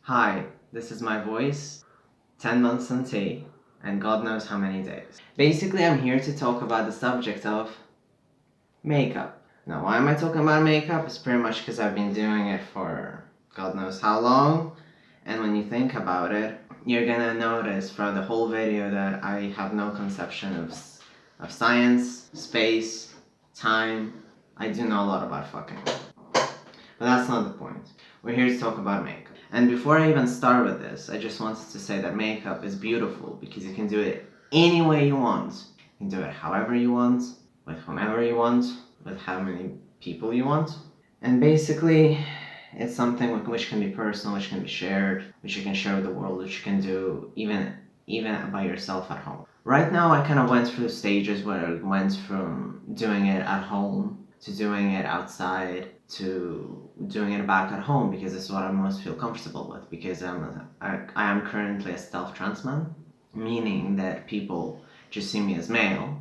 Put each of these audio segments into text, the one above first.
Hi, this is my voice, 10 months on tea, and God knows how many days. Basically, I'm here to talk about the subject of makeup. Now, why am I talking about makeup? It's pretty much because I've been doing it for God knows how long, and when you think about it, you're gonna notice throughout the whole video that I have no conception of science, space, time. I do know a lot about fucking. But that's not the point. We're here to talk about makeup. And before I even start with this, I just wanted to say that makeup is beautiful because you can do it any way you want. You can do it however you want, with whomever you want, with how many people you want. And basically, it's something which can be personal, which can be shared, which you can share with the world, which you can do even by yourself at home. Right now, I kind of went through stages where I went from doing it at home to doing it outside to doing it back at home because this is what I most feel comfortable with because I am currently a stealth trans man, meaning that people just see me as male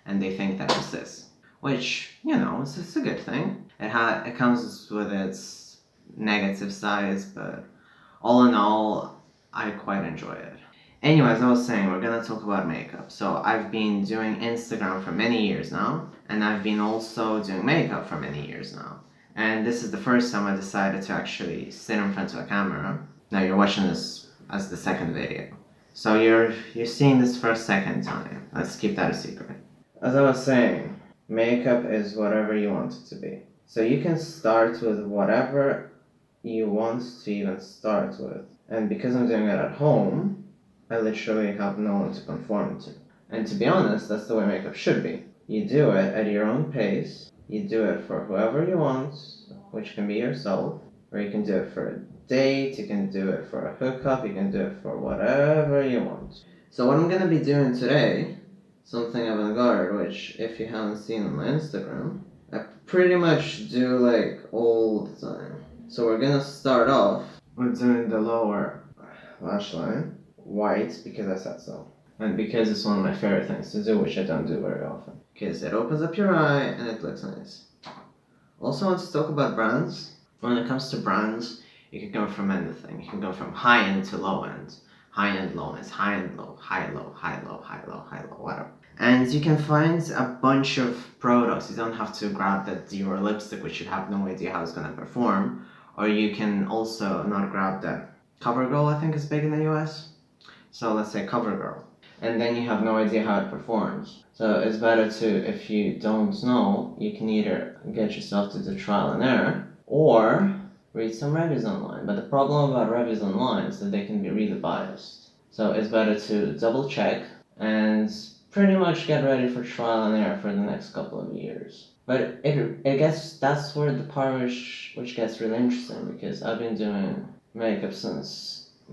and they think that I'm cis, which, you know, it's a good thing. It comes with its negative sides, but all in all, I quite enjoy it. Anyways, I was saying we're gonna talk about makeup. So I've been doing Instagram for many years now, and I've been also doing makeup for many years now. And this is the first time I decided to actually sit in front of a camera. Now you're watching this as the second video. So you're seeing this for a second time. Let's keep that a secret. As I was saying, makeup is whatever you want it to be. So you can start with whatever you want to even start with. And because I'm doing it at home, I literally have no one to conform to. And to be honest, that's the way makeup should be. You do it at your own pace. You do it for whoever you want, which can be yourself, or you can do it for a date, you can do it for a hookup, you can do it for whatever you want. So what I'm gonna be doing today, something avant-garde, which if you haven't seen on my Instagram, I pretty much do like all the time. So we're gonna start off with doing the lower lash line. White because I said so. And because it's one of my favorite things to do, which I don't do very often. Because it opens up your eye and it looks nice. Also, I want to talk about brands. When it comes to brands, you can go from anything. You can go from high end to low end. High end, low end, high end, low, high, low, high, low, high, low, high, low, whatever. And you can find a bunch of products. You don't have to grab that Dior lipstick, which you have no idea how it's going to perform. Or you can also not grab that CoverGirl, I think is big in the US. So let's say CoverGirl, and then you have no idea how it performs. So it's better to, if you don't know, you can either get yourself to do trial and error, or read some reviews online. But the problem about reviews online is that they can be really biased. So it's better to double check and pretty much get ready for trial and error for the next couple of years. But it gets, that's where the part which gets really interesting, because I've been doing makeup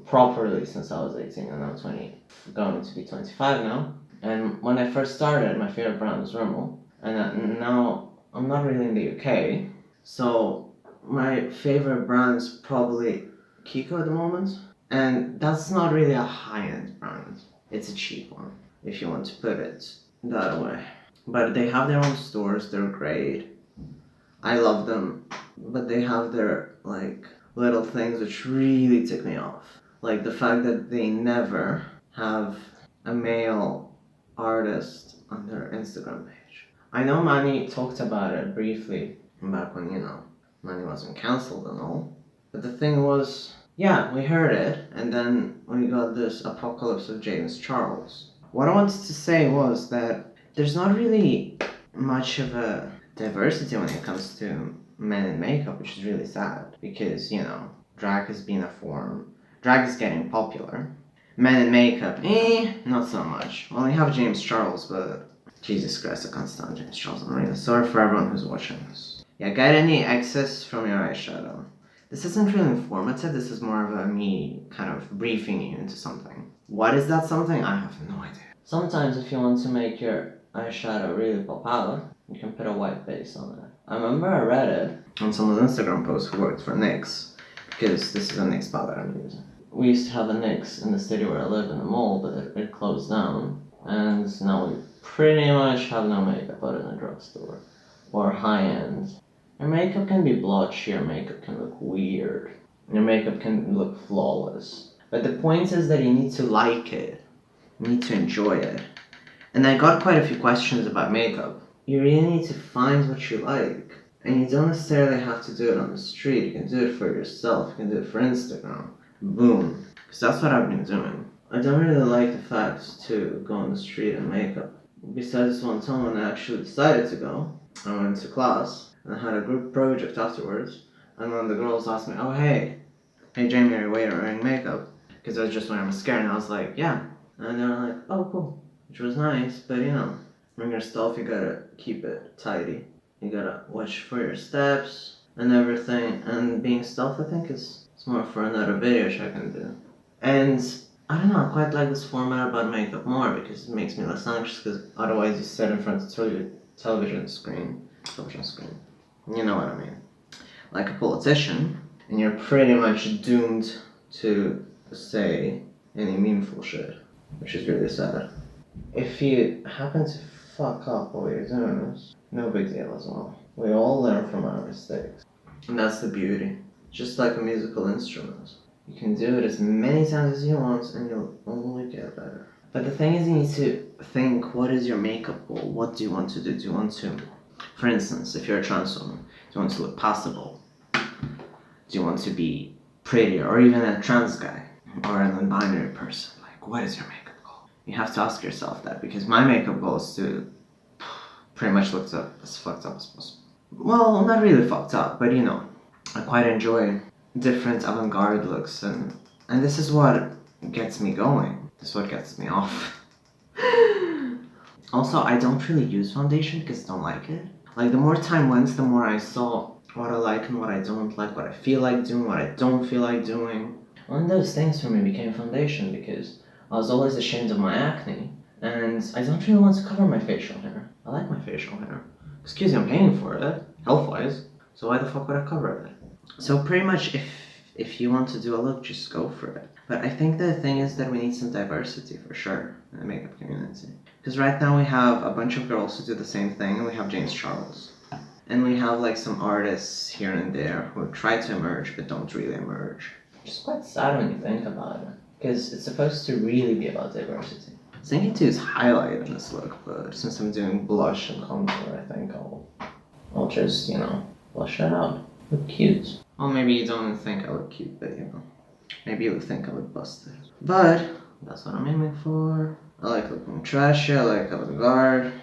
properly since I was 18 and I'm 20, going to be 25 now. And when I first started, my favorite brand was Rimmel. And now I'm not really in the UK, so my favorite brand is probably Kiko at the moment. And that's not really a high-end brand. It's a cheap one, if you want to put it that way. But they have their own stores, they're great. I love them, but they have their like little things which really tick me off. Like the fact that they never have a male artist on their Instagram page. I know Manny talked about it briefly back when, you know, Manny wasn't cancelled and all. But the thing was, yeah, we heard it, and then we got this apocalypse of James Charles. What I wanted to say was that there's not really much of a diversity when it comes to men in makeup, which is really sad because, you know, drag has been a form. Drag is getting popular. Men in makeup, not so much. Well, we have James Charles, but Jesus Christ, I can't stand James Charles. I'm really sorry for everyone who's watching this. Yeah, get any excess from your eyeshadow. This isn't really informative, this is more of me kind of briefing you into something. What is that something? I have no idea. Sometimes if you want to make your eyeshadow really pop out, you can put a white base on it. I remember I read it on someone's Instagram post who worked for NYX, because this is a NYX palette I'm using. We used to have a NYX in the city where I live in the mall, but it closed down, and now we pretty much have no makeup out in a drugstore, or high-end. Your makeup can be blotchy, your makeup can look weird. Your makeup can look flawless. But the point is that you need to like it. You need to enjoy it. And I got quite a few questions about makeup. You really need to find what you like. And you don't necessarily have to do it on the street. You can do it for yourself. You can do it for Instagram. Boom. Because that's what I've been doing. I don't really like the fact to go on the street in makeup. Besides one time when I actually decided to go, I went to class and I had a group project afterwards. And one of the girls asked me, "Oh hey Jamie, are you wearing makeup?" Because I was just wearing mascara and I was like, "Yeah." And they were like, "Oh cool." Which was nice, but you know, when you're stealth, you gotta keep it tidy. You gotta watch for your steps and everything. And being stealth, I think, is it's more for another video which I can do. And I don't know, I quite like this format about makeup more because it makes me less anxious. Because otherwise, you sit in front of television screen, You know what I mean? Like a politician, and you're pretty much doomed to say any meaningful shit, which is really sad. If you happen to fuck up while you're doing this, no big deal as well. We all learn from our mistakes. And that's the beauty. Just like a musical instrument. You can do it as many times as you want and you'll only get better. But the thing is, you need to think, what is your makeup goal? What do you want to do? Do you want to, for instance, if you're a trans woman, do you want to look passable? Do you want to be prettier? Or even a trans guy? Or a non-binary person? Like, what is your makeup? You have to ask yourself that, because my makeup goal is to pretty much look as fucked up as possible. Well, not really fucked up, but you know, I quite enjoy different avant-garde looks, and this is what gets me going. This is what gets me off. Also, I don't really use foundation because I don't like it. Like, the more time went, the more I saw what I like and what I don't like, what I feel like doing, what I don't feel like doing. One of those things for me became foundation because I was always ashamed of my acne, and I don't really want to cover my facial hair. I like my facial hair. Excuse me, I'm paying for it, health-wise, so why the fuck would I cover it? So pretty much, if you want to do a look, just go for it. But I think the thing is that we need some diversity for sure in the makeup community. Because right now we have a bunch of girls who do the same thing, and we have James Charles. And we have like some artists here and there who try to emerge but don't really emerge. Which is quite sad when you think about it. Because it's supposed to really be about diversity. I was thinking to use highlight in this look, but since I'm doing blush and contour, I think I'll just, you know, blush it out. Look cute. Well, maybe you don't think I look cute, but you know, maybe you would think I look busted. But that's what I'm aiming for. I like looking trashy, I like avant-garde,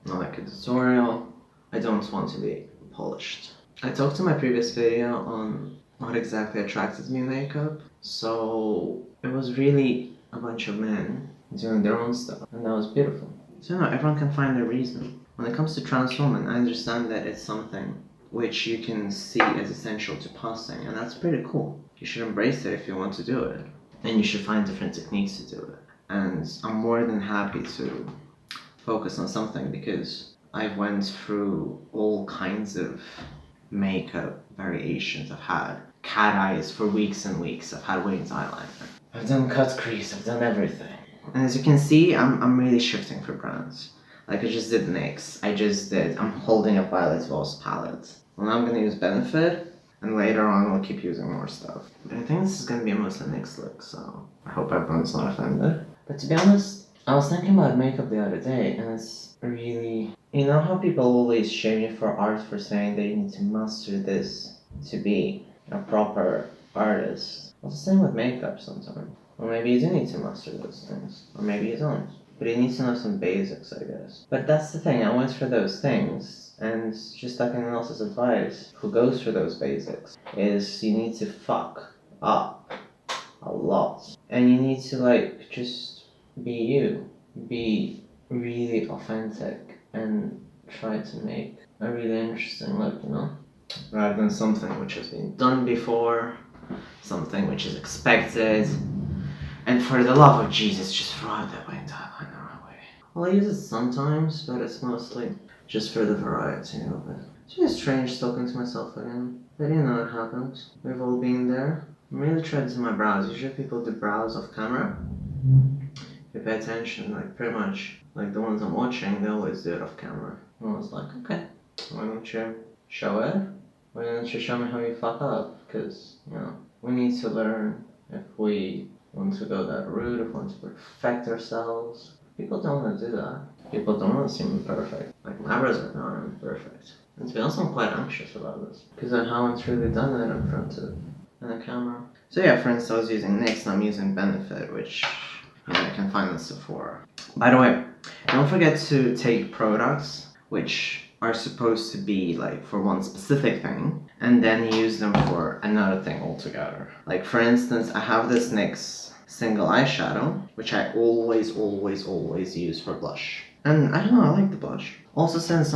I like a tutorial. I don't want to be polished. I talked in my previous video on what exactly attracted me in makeup. So it was really a bunch of men doing their own stuff, and that was beautiful. So you know, everyone can find their reason. When it comes to trans women, I understand that it's something which you can see as essential to passing, and that's pretty cool. You should embrace it if you want to do it, and you should find different techniques to do it. And I'm more than happy to focus on something because I went through all kinds of makeup variations. I've had cat eyes for weeks and weeks. I've had winged eyeliner. I've done cut crease. I've done everything. And as you can see, I'm really shifting for brands. Like I just did NYX. I'm holding up Violet Voss palette. Well, now I'm gonna use Benefit, and later on I'll keep using more stuff. But I think this is gonna be a mostly NYX look, so I hope everyone's not offended. But to be honest, I was thinking about makeup the other day, and it's really... You know how people always shame you for art for saying that you need to master this to be a proper artist? Well, it's the same with makeup sometimes. Or maybe you do need to master those things. Or maybe you don't. But you need to know some basics, I guess. But that's the thing, I went for those things. And just like anyone else's advice, who goes for those basics, is you need to fuck up a lot. And you need to like, just be you. Be really authentic and try to make a really interesting look, you know? Rather than something which has been done before, something which is expected, and for the love of Jesus, just throw out that winged eyeliner away. Well, I use it sometimes, but it's mostly just for the variety of it. It's really strange talking to myself again, but you know it happens. We've all been there. I'm really trying to do my brows. Usually people do brows off camera. If you pay attention, like pretty much, like the ones I'm watching, they always do it off camera. And I was like, okay, why don't you show it? Why don't you show me how you fuck up? Because, you know, We need to learn if we want to go that route, if we want to perfect ourselves. People don't want to do that. People don't want to seem perfect. Like my brothers are not imperfect. And to be honest, I'm quite anxious about this because I haven't really done it in front of the camera. So yeah, for instance, I was using Nix and I'm using Benefit, which you can find on Sephora. By the way, don't forget to take products which are supposed to be like for one specific thing and then use them for another thing altogether. Like for instance, I have this NYX single eyeshadow, which I always use for blush. And I don't know, I like the blush. Also, since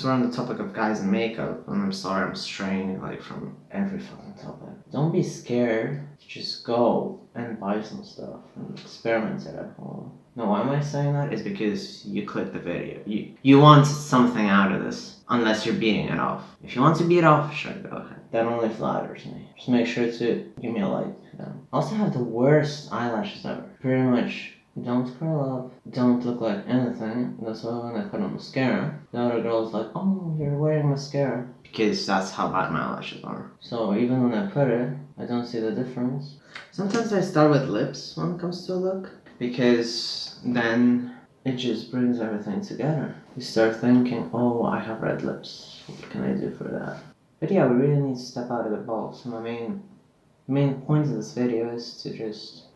we're on the topic of guys and makeup, and I'm sorry I'm straying like from every fucking topic, don't be scared to just go and buy some stuff and experiment it at home. No, why am I saying that? It's because you clicked the video. You want something out of this, unless you're beating it off. If you want to beat it off, sure, go ahead. That only flatters me. Just make sure to give me a like. I also have the worst eyelashes ever. Pretty much. Don't curl up, don't look like anything. That's why when I put on mascara, the other girl's like, oh, you're wearing mascara. Because that's how bad my eyelashes are. So even when I put it, I don't see the difference. Sometimes I start with lips when it comes to a look, because then it just brings everything together. You start thinking, oh, I have red lips. What can I do for that? But yeah, we really need to step out of the box. My main point of this video is to just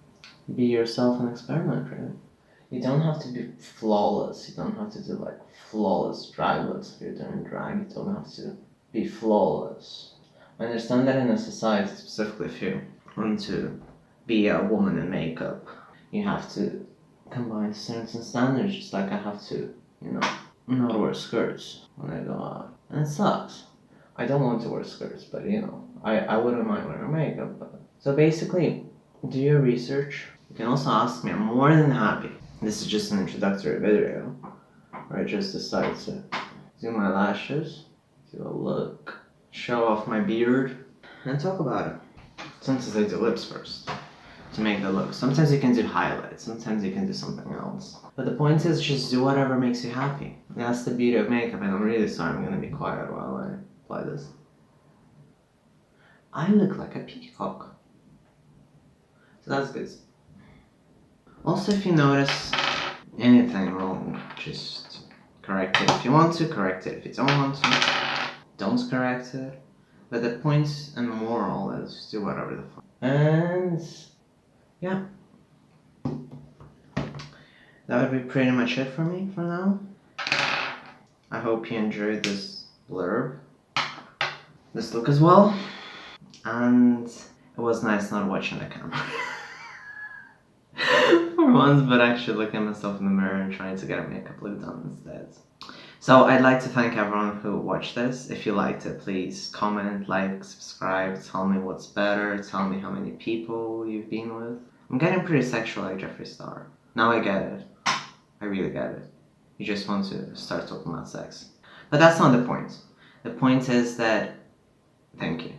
be yourself and experiment, really. You don't have to be flawless. You don't have to do like flawless drag looks if you're doing drag. You don't have to be flawless. I understand that in a society, specifically if you want to be a woman in makeup, you have to combine certain standards, just like I have to, not wear skirts when I go out. And it sucks. I don't want to wear skirts, but I wouldn't mind wearing makeup. So basically, do your research. You can also ask me, I'm more than happy. This is just an introductory video where I just decided to do my lashes, do a look, show off my beard, and talk about it. Sometimes I do lips first to make the look. Sometimes you can do highlights, sometimes you can do something else. But the point is just do whatever makes you happy. That's the beauty of makeup, and I'm really sorry I'm gonna be quiet while I apply this. I look like a peacock. So that's good. Also, if you notice anything wrong, just correct it. If you want to, correct it. If you don't want to, don't correct it. But the point and moral is do whatever the fuck. And yeah. That would be pretty much it for me for now. I hope you enjoyed this blurb, this look as well. And it was nice not watching the camera. For once, but actually looking at myself in the mirror and trying to get a makeup look done instead. So I'd like to thank everyone who watched this. If you liked it, please comment, like, subscribe, tell me what's better, tell me how many people you've been with. I'm getting pretty sexual like Jeffree Star. Now I get it. I really get it. You just want to start talking about sex. But that's not the point. The point is that, thank you.